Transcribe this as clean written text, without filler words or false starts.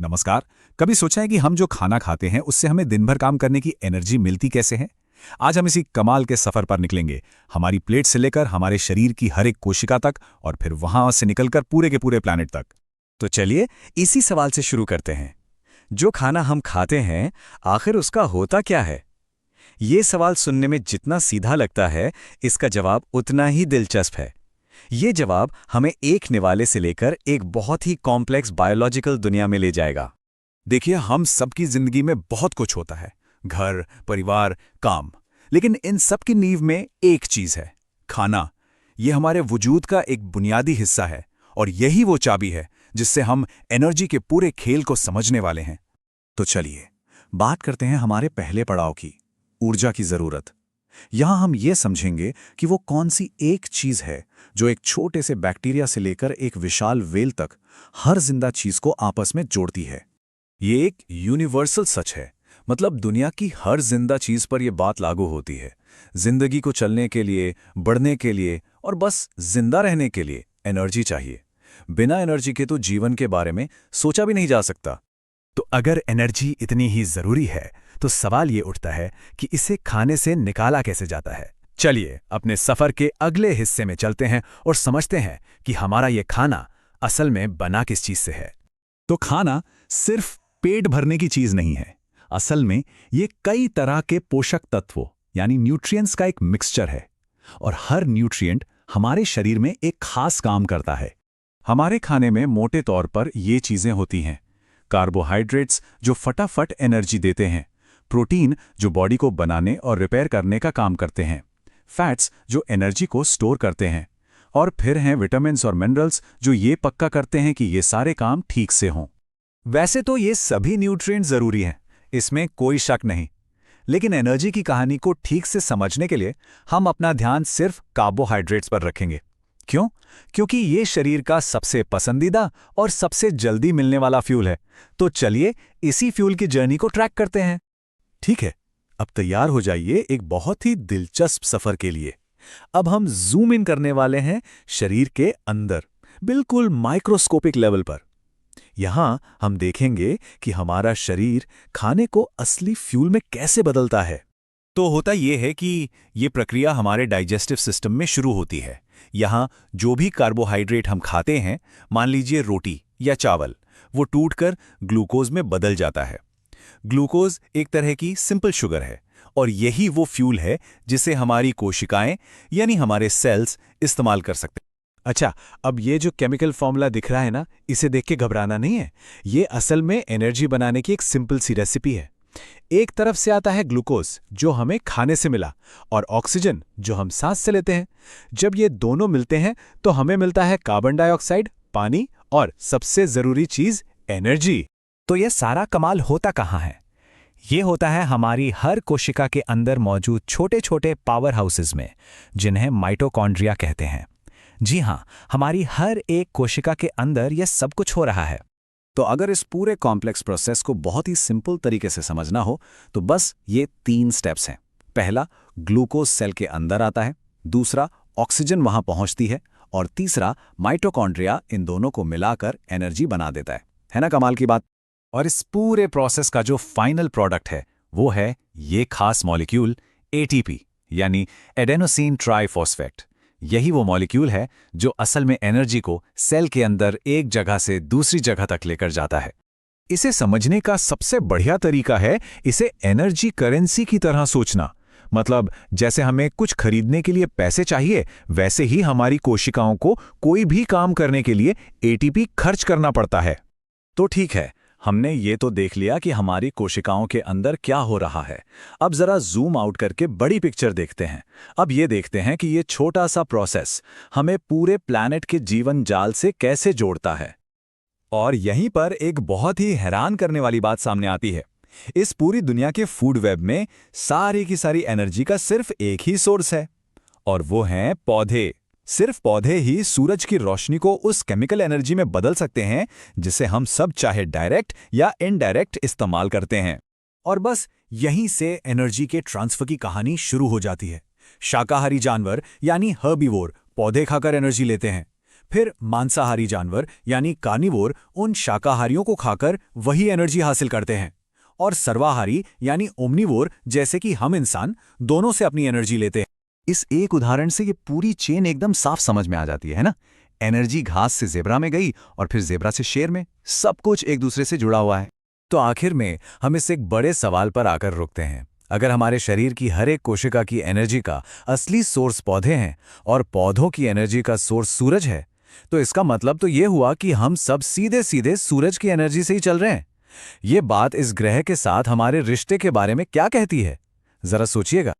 नमस्कार। कभी सोचा है कि हम जो खाना खाते हैं उससे हमें दिन भर काम करने की एनर्जी मिलती कैसे है? आज हम इसी कमाल के सफर पर निकलेंगे, हमारी प्लेट से लेकर हमारे शरीर की हर एक कोशिका तक और फिर वहां से निकलकर पूरे के पूरे प्लैनेट तक। तो चलिए इसी सवाल से शुरू करते हैं। जो खाना हम खाते हैं, आखिर उसका होता क्या है? ये सवाल सुनने में जितना सीधा लगता है, इसका जवाब उतना ही दिलचस्प है। ये जवाब हमें एक निवाले से लेकर एक बहुत ही कॉम्प्लेक्स बायोलॉजिकल दुनिया में ले जाएगा। देखिए, हम सबकी जिंदगी में बहुत कुछ होता है, घर, परिवार, काम। लेकिन इन सब की नींव में एक चीज है, खाना। ये हमारे वजूद का एक बुनियादी हिस्सा है और यही वो चाबी है जिससे हम एनर्जी के पूरे खेल को समझने वाले हैं। तो चलिए बात करते हैं हमारे पहले पड़ाव की, ऊर्जा की जरूरत। यहां हम ये समझेंगे कि वो कौन सी एक चीज है जो एक छोटे से बैक्टीरिया से लेकर एक विशाल वेल तक हर जिंदा चीज को आपस में जोड़ती है। ये एक यूनिवर्सल सच है, मतलब दुनिया की हर जिंदा चीज पर यह बात लागू होती है। जिंदगी को चलने के लिए, बढ़ने के लिए और बस जिंदा रहने के लिए एनर्जी चाहिए। बिना एनर्जी के तो जीवन के बारे में सोचा भी नहीं जा सकता। तो अगर एनर्जी इतनी ही जरूरी है तो सवाल ये उठता है कि इसे खाने से निकाला कैसे जाता है। चलिए अपने सफर के अगले हिस्से में चलते हैं और समझते हैं कि हमारा ये खाना असल में बना किस चीज से है। तो खाना सिर्फ पेट भरने की चीज नहीं है। असल में ये कई तरह के पोषक तत्वों यानी न्यूट्रिएंट्स का एक मिक्सचर है और हर न्यूट्रिएंट हमारे शरीर में एक खास काम करता है। हमारे खाने में मोटे तौर पर ये चीजें होती हैं: कार्बोहाइड्रेट्स जो फटाफट एनर्जी देते हैं, प्रोटीन जो बॉडी को बनाने और रिपेयर करने का काम करते हैं, फैट्स जो एनर्जी को स्टोर करते हैं, और फिर हैं विटामिन्स और मिनरल्स जो ये पक्का करते हैं कि ये सारे काम ठीक से हों। वैसे तो ये सभी न्यूट्रिएंट जरूरी हैं, इसमें कोई शक नहीं। लेकिन एनर्जी की कहानी को ठीक से समझने के लिए हम अपना ध्यान सिर्फ कार्बोहाइड्रेट्स पर रखेंगे। क्यों? क्योंकि ये शरीर का सबसे पसंदीदा और सबसे जल्दी मिलने वाला फ्यूल है। तो चलिए इसी फ्यूल की जर्नी को ट्रैक करते हैं। ठीक है, अब तैयार हो जाइए एक बहुत ही दिलचस्प सफर के लिए। अब हम जूम इन करने वाले हैं शरीर के अंदर, बिल्कुल माइक्रोस्कोपिक लेवल पर। यहां हम देखेंगे कि हमारा शरीर खाने को असली फ्यूल में कैसे बदलता है। तो होता यह है कि ये प्रक्रिया हमारे डाइजेस्टिव सिस्टम में शुरू होती है। यहाँ जो भी कार्बोहाइड्रेट हम खाते हैं, मान लीजिए रोटी या चावल, वो टूटकर ग्लूकोज में बदल जाता है। ग्लूकोज एक तरह की सिंपल शुगर है और यही वो फ्यूल है जिसे हमारी कोशिकाएं यानी हमारे सेल्स इस्तेमाल कर सकते हैं। अच्छा, अब ये जो केमिकल फॉर्मूला दिख रहा है ना, इसे देख के घबराना नहीं है। ये असल में एनर्जी बनाने की एक सिंपल सी रेसिपी है। एक तरफ से आता है ग्लूकोज जो हमें खाने से मिला और ऑक्सीजन जो हम सांस से लेते हैं। जब ये दोनों मिलते हैं तो हमें मिलता है कार्बन डाइऑक्साइड, पानी और सबसे जरूरी चीज एनर्जी। तो ये सारा कमाल होता कहाँ है? ये होता है हमारी हर कोशिका के अंदर मौजूद छोटे छोटे पावर हाउसेस में, जिन्हें माइटोकॉन्ड्रिया कहते हैं। जी हाँ, हमारी हर एक कोशिका के अंदर यह सब कुछ हो रहा है। तो अगर इस पूरे कॉम्प्लेक्स प्रोसेस को बहुत ही सिंपल तरीके से समझना हो तो बस ये 3 स्टेप्स हैं। पहला, ग्लूकोज सेल के अंदर आता है। दूसरा, ऑक्सीजन वहां पहुंचती है। और तीसरा, माइटोकॉन्ड्रिया इन दोनों को मिलाकर एनर्जी बना देता है ना कमाल की बात? और इस पूरे प्रोसेस का जो फाइनल प्रोडक्ट है वो है ये खास मॉलिक्यूल एटीपी यानी एडेनोसिन ट्राइफॉस्फेट। यही वो मॉलिक्यूल है जो असल में एनर्जी को सेल के अंदर एक जगह से दूसरी जगह तक लेकर जाता है। इसे समझने का सबसे बढ़िया तरीका है इसे एनर्जी करेंसी की तरह सोचना। मतलब जैसे हमें कुछ खरीदने के लिए पैसे चाहिए, वैसे ही हमारी कोशिकाओं को कोई भी काम करने के लिए एटीपी खर्च करना पड़ता है। तो ठीक है, हमने ये तो देख लिया कि हमारी कोशिकाओं के अंदर क्या हो रहा है। अब जरा जूम आउट करके बड़ी पिक्चर देखते हैं। अब ये देखते हैं कि ये छोटा सा प्रोसेस हमें पूरे प्लैनेट के जीवन जाल से कैसे जोड़ता है। और यहीं पर एक बहुत ही हैरान करने वाली बात सामने आती है। इस पूरी दुनिया के फूड वेब में सारी की सारी एनर्जी का सिर्फ एक ही सोर्स है और वो हैं पौधे। सिर्फ पौधे ही सूरज की रोशनी को उस केमिकल एनर्जी में बदल सकते हैं जिसे हम सब चाहे डायरेक्ट या इनडायरेक्ट इस्तेमाल करते हैं। और बस यहीं से एनर्जी के ट्रांसफर की कहानी शुरू हो जाती है। शाकाहारी जानवर यानी हर्बीवोर पौधे खाकर एनर्जी लेते हैं। फिर मांसाहारी जानवर यानी कार्निवोर उन शाकाहारियों को खाकर वही एनर्जी हासिल करते हैं, और सर्वाहारी यानी ओमनिवोर जैसे कि हम इंसान दोनों से अपनी एनर्जी लेते हैं। इस एक उदाहरण से ये पूरी चेन एकदम साफ समझ में आ जाती है ना? एनर्जी घास से ज़ेब्रा में गई और फिर ज़ेब्रा से शेर में, सब कुछ एक दूसरे से जुड़ा हुआ है। तो आखिर में हम इस एक बड़े सवाल पर आकर रुकते हैं। अगर हमारे शरीर की हर एक कोशिका की एनर्जी का असली सोर्स पौधे हैं और पौधों की एनर्जी का सोर्स सूरज है, तो इसका मतलब तो ये हुआ कि हम सब सीधे सीधे सूरज की एनर्जी से ही चल रहे हैं। ये बात इस ग्रह के साथ हमारे रिश्ते के बारे में क्या कहती है? जरा सोचिएगा।